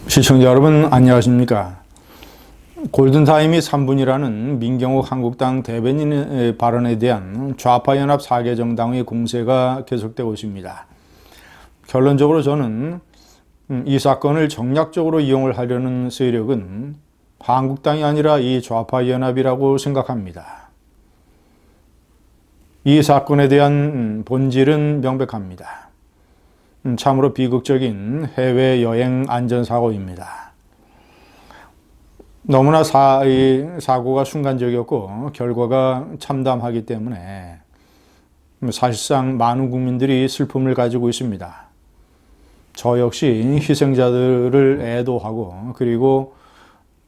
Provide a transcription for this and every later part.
시청자 여러분 안녕하십니까. 골든타임이 3분이라는 민경욱 한국당 대변인의 발언에 대한 좌파연합 4개 정당의 공세가 계속되고 있습니다. 결론적으로 저는 이 사건을 정략적으로 이용을 하려는 세력은 한국당이 아니라 이 좌파연합이라고 생각합니다. 이 사건에 대한 본질은 명백합니다. 참으로 비극적인 해외여행 안전사고입니다. 너무나 사고가 순간적이었고 결과가 참담하기 때문에 사실상 많은 국민들이 슬픔을 가지고 있습니다. 저 역시 희생자들을 애도하고 그리고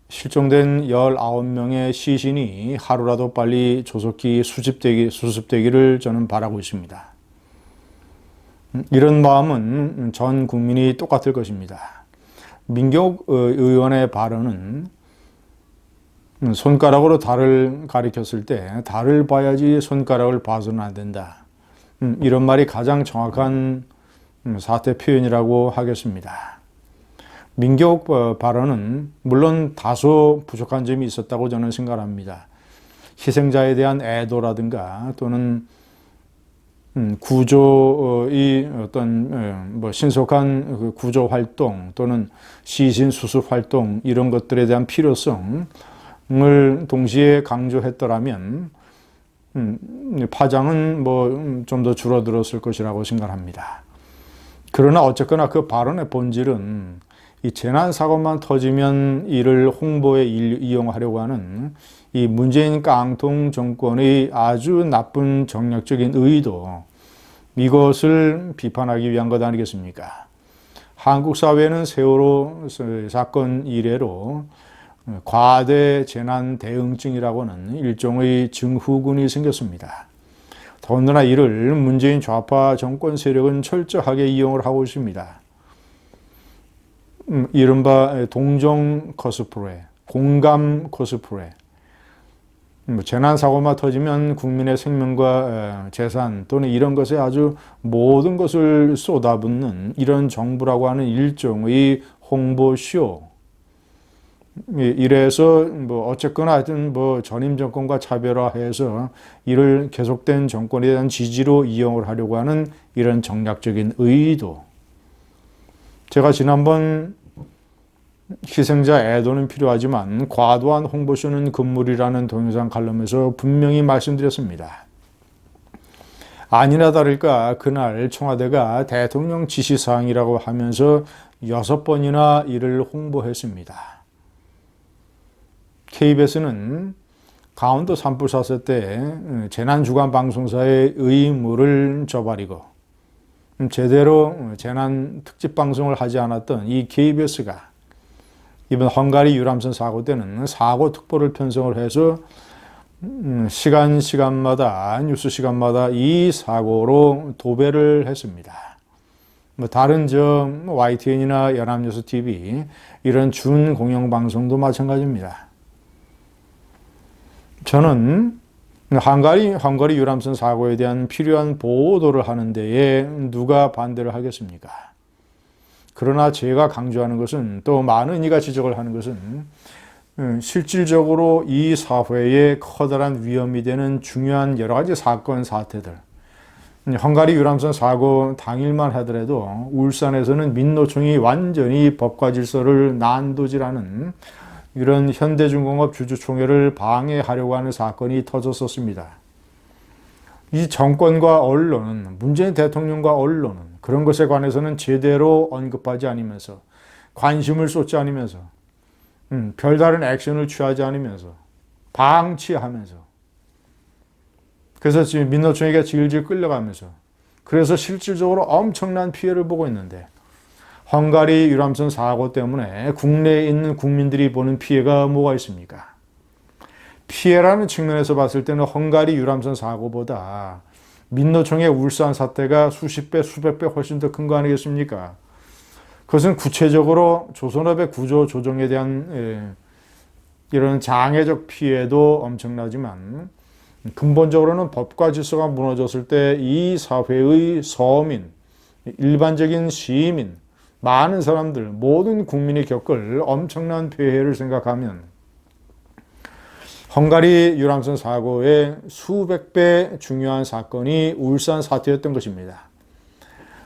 실종된 19명의 시신이 하루라도 빨리 조속히 수습되기를 저는 바라고 있습니다. 이런 마음은 전 국민이 똑같을 것입니다. 민경욱 의원의 발언은 손가락으로 달을 가리켰을 때 달을 봐야지 손가락을 봐서는 안 된다. 이런 말이 가장 정확한 사태 표현이라고 하겠습니다. 민경욱 발언은 물론 다소 부족한 점이 있었다고 저는 생각합니다. 희생자에 대한 애도라든가 또는 구조의 어떤 신속한 구조 활동 또는 시신 수습 활동 이런 것들에 대한 필요성을 동시에 강조했더라면 파장은 좀 더 줄어들었을 것이라고 생각합니다. 그러나 어쨌거나 그 발언의 본질은 이 재난 사고만 터지면 이를 홍보에 이용하려고 하는 이 문재인 깡통 정권의 아주 나쁜 정략적인 의도, 이것을 비판하기 위한 것 아니겠습니까? 한국 사회는 세월호 사건 이래로 과대 재난 대응증이라고 하는 일종의 증후군이 생겼습니다. 더군다나 이를 문재인 좌파 정권 세력은 철저하게 이용을 하고 있습니다. 이른바 동정 코스프레, 공감 코스프레, 재난사고만 터지면 국민의 생명과 재산 또는 이런 것에 아주 모든 것을 쏟아붓는 이런 정부라고 하는 일종의 홍보쇼. 이래서 어쨌거나 하여튼 전임 정권과 차별화해서 이를 계속된 정권에 대한 지지로 이용을 하려고 하는 이런 정략적인 의도. 제가 지난번 희생자 애도는 필요하지만 과도한 홍보쇼는 금물이라는 동영상 칼럼에서 분명히 말씀드렸습니다. 아니나 다를까 그날 청와대가 대통령 지시사항이라고 하면서 6번이나 이를 홍보했습니다. KBS는 강원도 산불 사태 때 재난주간방송사의 의무를 저버리고 제대로 재난 특집 방송을 하지 않았던 이 KBS가 이번 헝가리 유람선 사고 때는 사고 특보를 편성을 해서 시간마다 뉴스 시간마다 이 사고로 도배를 했습니다. 다른 YTN이나 연합뉴스 TV 이런 준 공영 방송도 마찬가지입니다. 저는 헝가리 유람선 사고에 대한 필요한 보도를 하는 데에 누가 반대를 하겠습니까? 그러나 제가 강조하는 것은 또 많은 이가 지적을 하는 것은 실질적으로 이 사회에 커다란 위험이 되는 중요한 여러 가지 사건 사태들, 헝가리 유람선 사고 당일만 하더라도 울산에서는 민노총이 완전히 법과 질서를 난도질하는 이런 현대중공업 주주총회를 방해하려고 하는 사건이 터졌었습니다. 이 정권과 언론은, 문재인 대통령과 언론은 그런 것에 관해서는 제대로 언급하지 않으면서 관심을 쏟지 않으면서 별다른 액션을 취하지 않으면서 방치하면서 그래서 지금 민노총에게 질질 끌려가면서 그래서 실질적으로 엄청난 피해를 보고 있는데 헝가리 유람선 사고 때문에 국내에 있는 국민들이 보는 피해가 뭐가 있습니까? 피해라는 측면에서 봤을 때는 헝가리 유람선 사고보다 민노총의 울산 사태가 수십 배, 수백 배 훨씬 더 큰 거 아니겠습니까? 그것은 구체적으로 조선업의 구조 조정에 대한 이런 장애적 피해도 엄청나지만 근본적으로는 법과 질서가 무너졌을 때 이 사회의 서민, 일반적인 시민, 많은 사람들, 모든 국민이 겪을 엄청난 폐해를 생각하면 헝가리 유람선 사고의 수백 배 중요한 사건이 울산 사태였던 것입니다.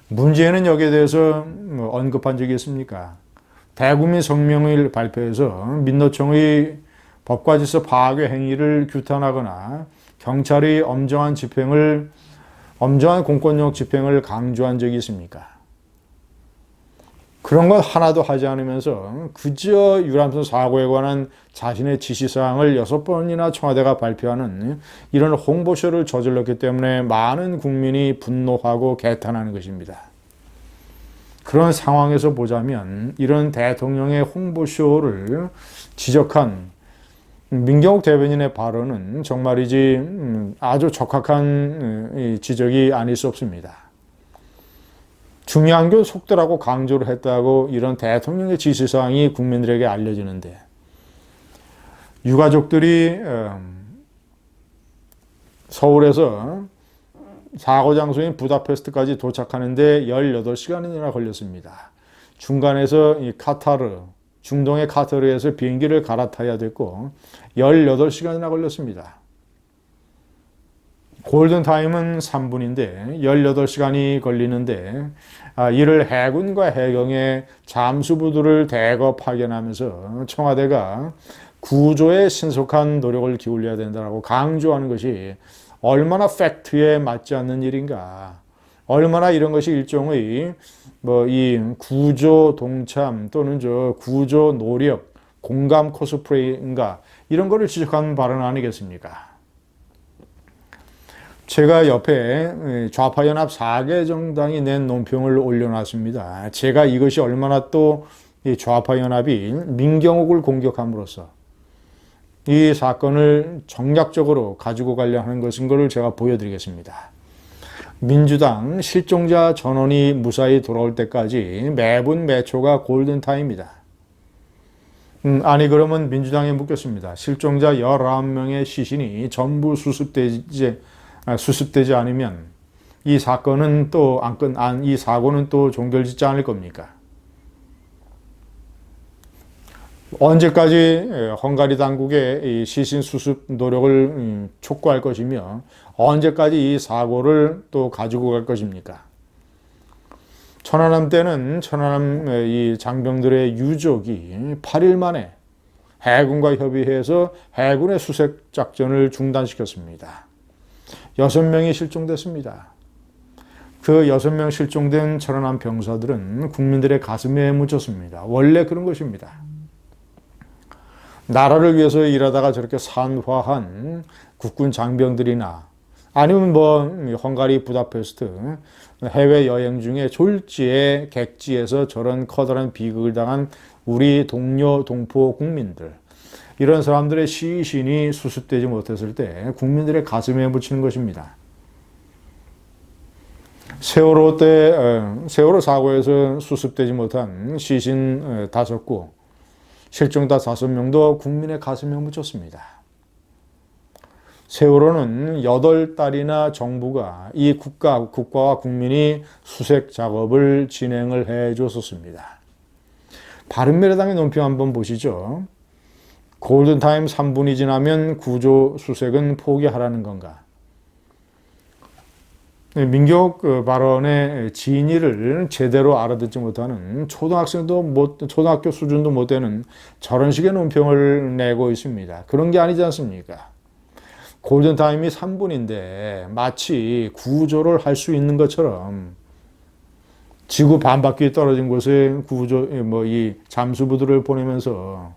문제는 여기에 대해서 언급한 적이 있습니까? 대국민 성명을 발표해서 민노총의 법과 질서 파괴 행위를 규탄하거나 경찰이 엄정한 공권력 집행을 강조한 적이 있습니까? 그런 것 하나도 하지 않으면서 그저 유람선 사고에 관한 자신의 지시사항을 6번이나 청와대가 발표하는 이런 홍보쇼를 저질렀기 때문에 많은 국민이 분노하고 개탄하는 것입니다. 그런 상황에서 보자면 이런 대통령의 홍보쇼를 지적한 민경욱 대변인의 발언은 정말이지 아주 적합한 지적이 아닐 수 없습니다. 중요한 건 속도라고 강조를 했다고 이런 대통령의 지시사항이 국민들에게 알려지는데 유가족들이 서울에서 사고 장소인 부다페스트까지 도착하는데 18시간이나 걸렸습니다. 중간에서 이 중동의 카타르에서 비행기를 갈아타야 됐고 18시간이나 걸렸습니다. 골든타임은 3분인데 18시간이 걸리는데 이를 해군과 해경의 잠수부들을 대거 파견하면서 청와대가 구조에 신속한 노력을 기울여야 된다고 강조하는 것이 얼마나 팩트에 맞지 않는 일인가. 얼마나 이런 것이 일종의 이 구조 동참 또는 구조 노력, 공감 코스프레인가 이런 거를 지적하는 발언 아니겠습니까? 제가 옆에 좌파연합 4개 정당이 낸 논평을 올려놨습니다. 제가 이것이 얼마나 또 좌파연합이 민경욱을 공격함으로써 이 사건을 정략적으로 가지고 가려 하는 것인 것을 제가 보여드리겠습니다. 민주당 실종자 전원이 무사히 돌아올 때까지 매분 매초가 골든타임이다. 아니 그러면 민주당에 묻겠습니다. 실종자 19명의 시신이 전부 수습되지 않으면 이 사건은 이 사고는 또 종결짓지 않을 겁니까? 언제까지 헝가리 당국의 이 시신 수습 노력을 촉구할 것이며 언제까지 이 사고를 또 가지고 갈 것입니까? 천안함 때는 천안함 이 장병들의 유족이 8일 만에 해군과 협의해서 해군의 수색 작전을 중단시켰습니다. 6명이 실종됐습니다. 그 6명 실종된 천안함 병사들은 국민들의 가슴에 묻혔습니다. 원래 그런 것입니다. 나라를 위해서 일하다가 저렇게 산화한 국군 장병들이나 아니면 헝가리 부다페스트 해외여행 중에 졸지에 객지에서 저런 커다란 비극을 당한 우리 동료 동포 국민들 이런 사람들의 시신이 수습되지 못했을 때 국민들의 가슴에 묻히는 것입니다. 세월호 사고에서 수습되지 못한 시신 5구, 실종자 5명도 국민의 가슴에 묻혔습니다. 세월호는 8달이나 정부가 이 국가와 국민이 수색 작업을 진행을 해 줬었습니다. 바른미래당의 논평 한번 보시죠. 골든타임 3분이 지나면 구조 수색은 포기하라는 건가? 민경욱 발언의 진위를 제대로 알아듣지 못하는 초등학교 수준도 못 되는 저런 식의 논평을 내고 있습니다. 그런 게 아니지 않습니까? 골든타임이 3분인데 마치 구조를 할 수 있는 것처럼 지구 반바퀴 떨어진 곳에 이 잠수부들을 보내면서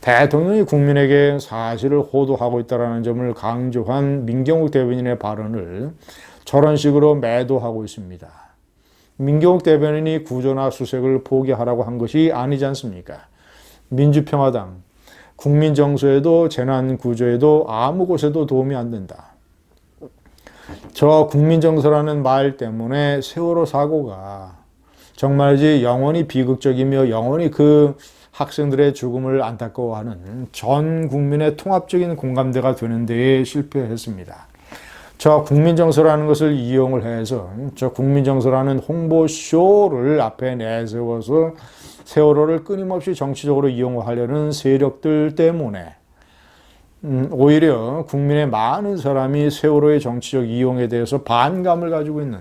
대통령이 국민에게 사실을 호도하고 있다는 점을 강조한 민경욱 대변인의 발언을 저런 식으로 매도하고 있습니다. 민경욱 대변인이 구조나 수색을 포기하라고 한 것이 아니지 않습니까? 민주평화당, 국민정서에도 재난구조에도 아무 곳에도 도움이 안 된다. 저 국민정서라는 말 때문에 세월호 사고가 정말이지 영원히 비극적이며 영원히 그 학생들의 죽음을 안타까워하는 전 국민의 통합적인 공감대가 되는 데에 실패했습니다. 저 국민정서라는 것을 이용을 해서 저 국민정서라는 홍보쇼를 앞에 내세워서 세월호를 끊임없이 정치적으로 이용하려는 세력들 때문에 오히려 국민의 많은 사람이 세월호의 정치적 이용에 대해서 반감을 가지고 있는,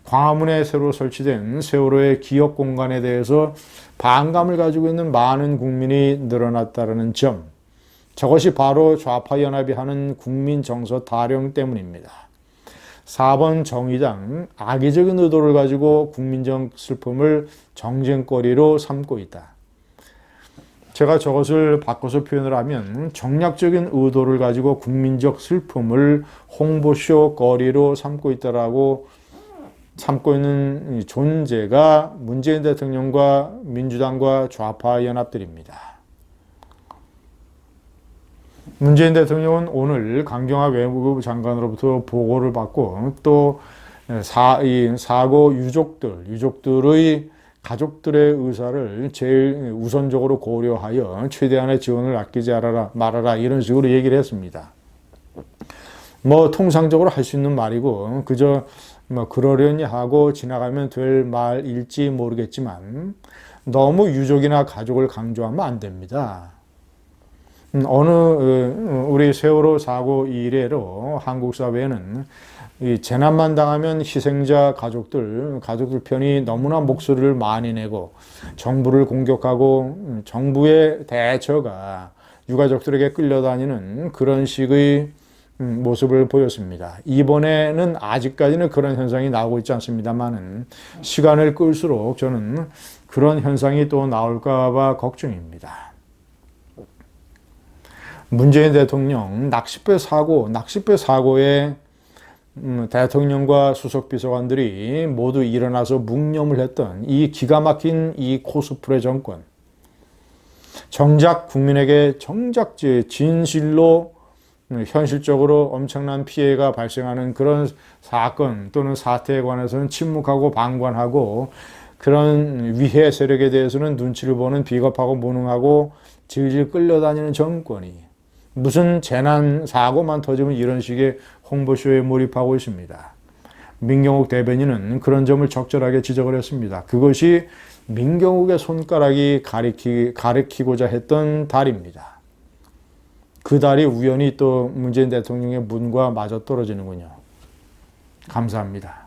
광화문에 새로 설치된 세월호의 기억 공간에 대해서 반감을 가지고 있는 많은 국민이 늘어났다는 점, 저것이 바로 좌파 연합이 하는 국민 정서 타령 때문입니다. 4번 정의당 악의적인 의도를 가지고 국민적 슬픔을 정쟁거리로 삼고 있다. 제가 저것을 바꿔서 표현을 하면 정략적인 의도를 가지고 국민적 슬픔을 홍보쇼 거리로 삼고 있다라고 삼고 있는 존재가 문재인 대통령과 민주당과 좌파 연합들입니다. 문재인 대통령은 오늘 강경화 외무부 장관으로부터 보고를 받고 또 사고 유족들의 가족들의 의사를 제일 우선적으로 고려하여 최대한의 지원을 아끼지 말아라 이런 식으로 얘기를 했습니다. 뭐 통상적으로 할 수 있는 말이고 그저 뭐 그러려니 하고 지나가면 될 말일지 모르겠지만 너무 유족이나 가족을 강조하면 안 됩니다. 우리 세월호 사고 이래로 한국 사회는 이 재난만 당하면 희생자 가족들 편이 너무나 목소리를 많이 내고 정부를 공격하고 정부의 대처가 유가족들에게 끌려다니는 그런 식의 모습을 보였습니다. 이번에는 아직까지는 그런 현상이 나오고 있지 않습니다만은 시간을 끌수록 저는 그런 현상이 또 나올까 봐 걱정입니다. 문재인 대통령 낚싯배 사고에 대통령과 수석비서관들이 모두 일어나서 묵념을 했던 이 기가 막힌 이 코스프레 정권, 정작 국민에게 진실로 현실적으로 엄청난 피해가 발생하는 그런 사건 또는 사태에 관해서는 침묵하고 방관하고 그런 위해 세력에 대해서는 눈치를 보는 비겁하고 무능하고 질질 끌려다니는 정권이 무슨 재난 사고만 터지면 이런 식의 홍보쇼에 몰입하고 있습니다. 민경욱 대변인은 그런 점을 적절하게 지적을 했습니다. 그것이 민경욱의 손가락이 가리키고자 했던 달입니다. 그 달이 우연히 또 문재인 대통령의 문과 맞아 떨어지는군요. 감사합니다.